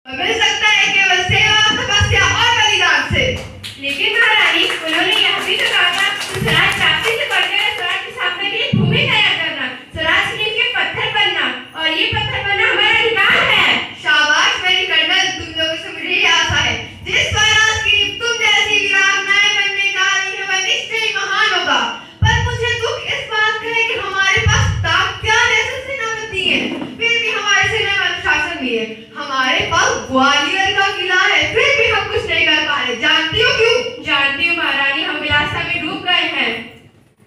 मिल सकता है केवल सेवा, तपस्या और बलिदान से। लेकिन महारानी, उन्होंने यह भी तो कहा था कि स्वराज प्राप्ति से बढ़कर स्वराज की स्थापना के लिए भूमि तैयार करना, स्वराज के लिए पत्थर बनना, और ये पत्थर बनना हमारा अधिकार है। शाबाश मेरी कर्नल, तुम लोगों से मुझे ये आशा है जिस स्वराज की तुम जैसी वीरांगनाएं बनने जा रही है वह निश्चय ही महान होगा। पर मुझे दुख इस बात का है कि हमारे पास ताकत्या जैसे सेनापति है, फिर भी हमारे सेना में अनुशासन नहीं है। हमारे पास ग्वालियर का किला है, फिर भी हम कुछ नहीं कर पा रहे। जानती हो क्यों? जानती हूँ महारानी, हम विलासिता में डूब गए हैं।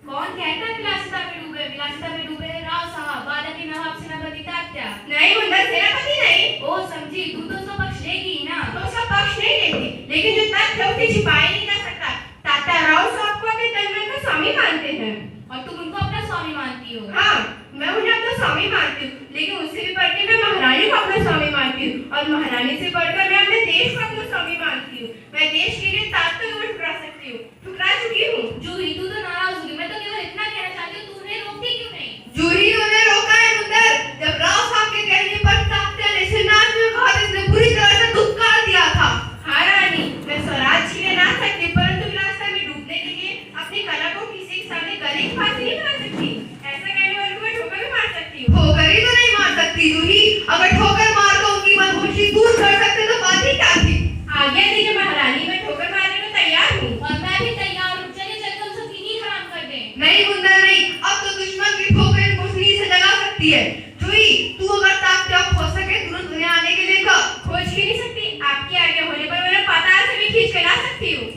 कौन कहता है विलासिता में डूबे? विलासिता में डूबे हैं राव साहब, बादल के नवाब सेनापति तात्या। नहीं मुंडा, सेनापति नहीं। ओ समझी, तू तो उसका पक्ष लेगी ही ना। तो उसका पक्ष नहीं लेती, लेकिन जो तथ्य है उसे छिपाया नहीं जा सकता। तात्या राव साहब को अपने तन मन का स्वामी मानते हैं, और तुम उनको अपना स्वामी मानती हो। हाँ, मैं उन्हें अपना स्वामी मानती हूँ, लेकिन उससे भी बढ़कर मैं महारानी को अपना स्वामी मानती हूँ, और महारानी से बढ़कर मैं अपने देश को अपना स्वामी मानती हूँ। मैं देश के लिए ताकत को ठुकरा सकती हूँ, ठुकरा चुकी हूँ। जूही, तू तो नाराज होगी, मैं तो केवल इतना कहना चाहती हूँ, तू उन्हें रोकती क्यों नहीं? जूही उन्हें रोका है मुंदर। जब राव साहब के कहने पर तात्या ने सेनानी में कहा, इसने बुरी तरह से धुतकार दिया था। हाँ रानी, मैं स्वराज छीने ना सकती, परंतु विलासिता में डूबने के लिए अपनी कला को किसी के सामने गले की फांसी नहीं बना सकती। ऐसा कहने वाले को मैं ठोकर भी मार सकती हूँ। ठोकर ही तो नहीं मार सकती जूही। अगर ठोकर मार कर उनकी मनहूसी दूर कर सकते तो बात ही क्या थी। आज्ञा दीजिए महारानी, मैं ठोकर मारने को तैयार हूँ। और मैं भी तैयार हूँ, चलिए चलकर उन सबकी नींद हराम कर दें। नहीं मुंदर नहीं, अब तो दुश्मन की ठोकर इनको नींद से जगा सकती है। जूही, तू अगर ताकत हो सके तुरंत उन्हें आने के लिए कह। खोज ही नहीं सकती, आपके आगे होने पर मैं पाताल से भी खींच के ला सकती हूँ।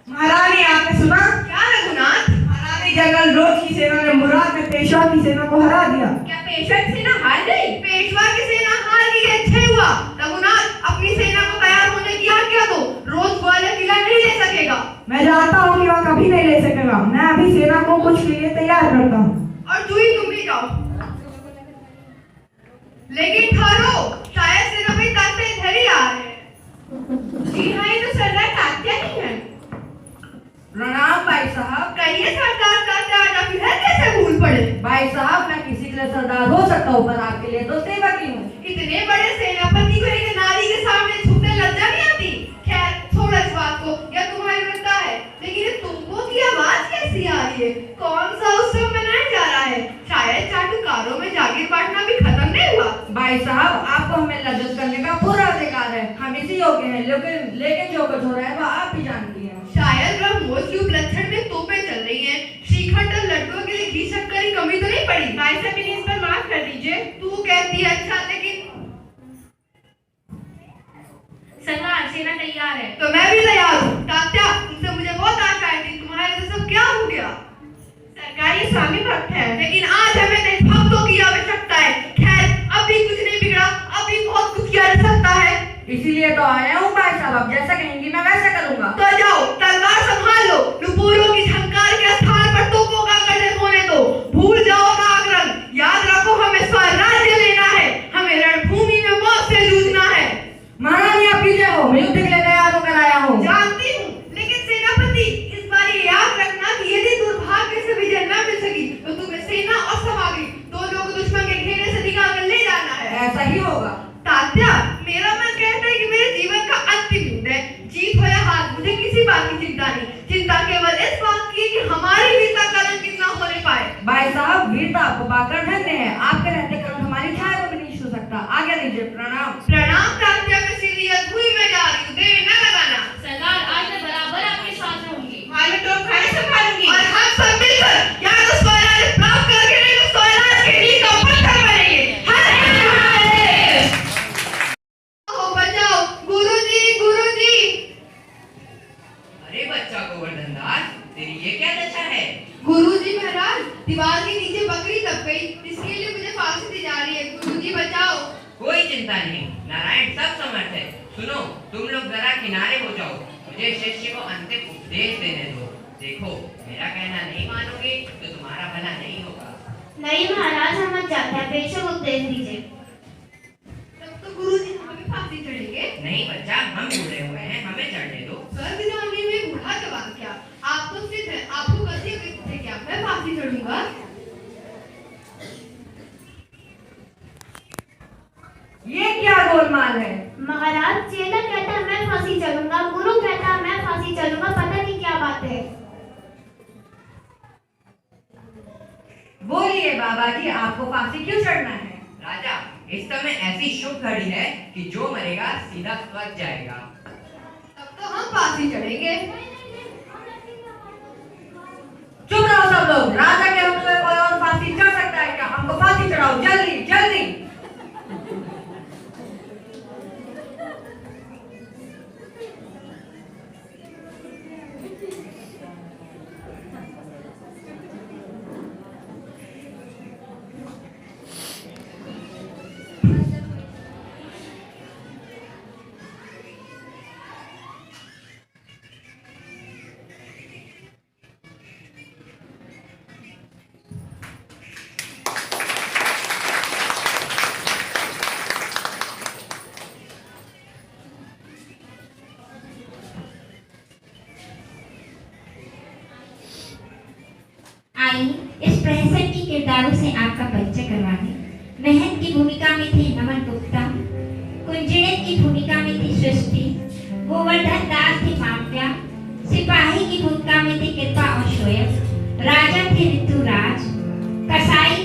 महारानी, आपने सुना? क्या रघुनाथ? महारानी जनरल रोज की सेना ने मुराद में पेशवा की सेना को हरा दिया। क्या पेशवा की सेना हार गई? पेशवा की सेना हार गई, अच्छे हुआ। रघुनाथ, अपनी सेना को तैयार होने की आज्ञा दो। रोज ग्वालियर किला नहीं ले सकेगा। मैं जानता हूँ कि वह कभी नहीं ले सकेगा। मैं अभी सेना को कुछ के लिए तैयार करता हूँ। और जूही, तुम भी जाओ। लेकिन ठहरो, शायद सेनापति तात्या इधर ही आ रहे हैं। जी हाँ, ये तो सरदार तात्या ही है। प्रणाम भाई साहब। कहिए सरदार तात्या आज आप इधर कैसे भूल पड़े? भाई साहब, मैं किसी के लिए सरदार हो सकता हूँ, पर आपके लिए तो सेवक ही हूँ। इतने बड़े सेनापति को एक नारी के सामने झुकने लज्जा नहीं आती? खैर छोड़ो इस बात को, यह तुम्हारी वृत्ता है। लेकिन ये तुमको की आवाज कैसी आ रही है? कौन सा उत्सव मनाया जा रहा है? शायद चाटुकारों में जागीर बांटना भी खत्म नहीं हुआ। भाई साहब, आपको हमें लज्जत करने का पूरा अधिकार है। हम इसी योग्य हैं, लेकिन जो कुछ हो रहा है वह आप भी जानती हैं। शायद ब्रह्मोस की उपलक्षण में तोपें चल रही हैं। श्रीखंड और लड्डुओं के लिए घी शक्कर की कमी तो नहीं पड़ी? भाई साहब, मेरी इस पर माफ कर दीजिए। तू कहती है अच्छा, लेकिन सरदार, सेना तैयार है। तो मैं भी तैयार हूँ। तात्या, तुमसे मुझे बहुत आशाएं थी, तुम्हारे तो सब क्या हो गया? सरकार, ये स्वामी भक्त है। लेकिन आज हमें देशभक्तों की आवश्यकता है। खैर, अभी कुछ नहीं बिगड़ा, अभी बहुत कुछ किया जा सकता है। इसीलिए तो आया हूँ भाई साहब। अब जैसा कहेंगी मैं वैसा करूँगा। तो जाओ, तलवार संभाल लो। नुपुरों की झंकार के स्थान पर तोपों का गर्जन होने दो। भूल जाओ नागरंग, याद रखो हमें स्वराज्य लेना है। हमें रणभूमि में मौत से जूझना है। महारानी, आप पीछे हो, मैं युद्ध के लिए तैयार होकर आया हूँ। जानती हूँ, लेकिन सेनापति इस बार ये याद रखना कि यदि दुर्भाग्य से विजय न मिल सकी तो तुम्हें सेना और सामग्री दोनों को दुश्मन के घेरे से निकाल कर ले जाना है। ऐसा ही होगा। तात्या, मेरा मन कहता है कि मेरे जीवन का अंतिम युद्ध है। जीत हो या हार, मुझे किसी बात की चिंता नहीं। चिंता केवल इस बात की कि हमारी वीरता कलंकित न होने पाए। भाई साहब, वीरता आपको पाकर धन्य है। आपके रहते कलंक हमारी छाया को भी नहीं छू सकता। आज्ञा दीजिए। प्रणाम। प्रणाम तात्या, मैं सीधी भूमि में जा रही हूँ, देर न लगाना। सरदार, आज मैं बराबर आपके साथ रहूंगी। मैं तो खाने संभालूंगी और हम सब मिलकर या तो स्वराज प्राप्त करके नहीं तो स्वराज के नींव का पत्थर बनेंगे। बचाओ गुरुजी, गुरुजी। अरे बच्चा गोवर्धन दास, तेरी ये क्या दशा है? गुरुजी महाराज, दीवार के नीचे बकरी दब गई, इसके लिए मुझे फांसी दी जा रही है। गुरुजी बचाओ। कोई चिंता नहीं, नारायण सब समर्थ है। सुनो, तुम लोग जरा किनारे हो जाओ, मुझे शिष्य को अंतिम उपदेश देने दो। देखो, मेरा कहना नहीं मानोगे तो तुम्हारा भला नहीं होगा। नहीं महाराज, हम मत जाते हैं, बेशक उपदेश दीजिए। तब तो गुरुजी हमें भी फांसी चढ़ेंगे। नहीं बच्चा, हम बूढ़े हुए हैं, हमें चढ़ने दो। स्वर्ग जाने में बूढ़ा जवान क्या? आप तो सिद्ध हैं, आपको गलती है क्या? मैं फांसी चढ़ूंगा? ये क्या गोलमाल है? महाराज, चेला कहता है मैं फांसी चलूंगा, गुरु कहता है मैं फांसी चलूंगा, पता नहीं क्या बात है। बोलिए बाबा जी, आपको फांसी क्यों चढ़ना है? राजा, इस समय ऐसी शुभ घड़ी है कि जो मरेगा सीधा स्वर्ग जाएगा। तब तो हम फांसी चढ़ेंगे। चुप रहो सब लोग। राजा के होते हुए कोई और फांसी चढ़ सकता है क्या? हमको फांसी चढ़ाओ, जल्दी जल्दी। आइए इस प्रहसन के किरदारों से आपका परिचय करवा दें। महंत की भूमिका में थे नमन गुप्ता, कुंजड़ित की भूमिका में थी सृष्टि, गोवर्धन दास थे माप्या, सिपाही की भूमिका में थे कृपा और शोएब, राजा थे ऋतुराज, कसाई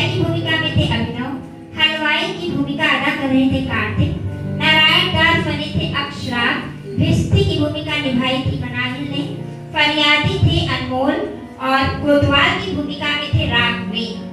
की भूमिका में थे अभिनव, हलवाई की भूमिका अदा कर रहे थे कार्तिक, नारायण दास बने थे अक्षराग, भिस्ती की भूमिका निभाई थी मनाहिल ने, फरियादी थे अनमोल और कोतवाल की भूमिका में थे राघवेंद्र।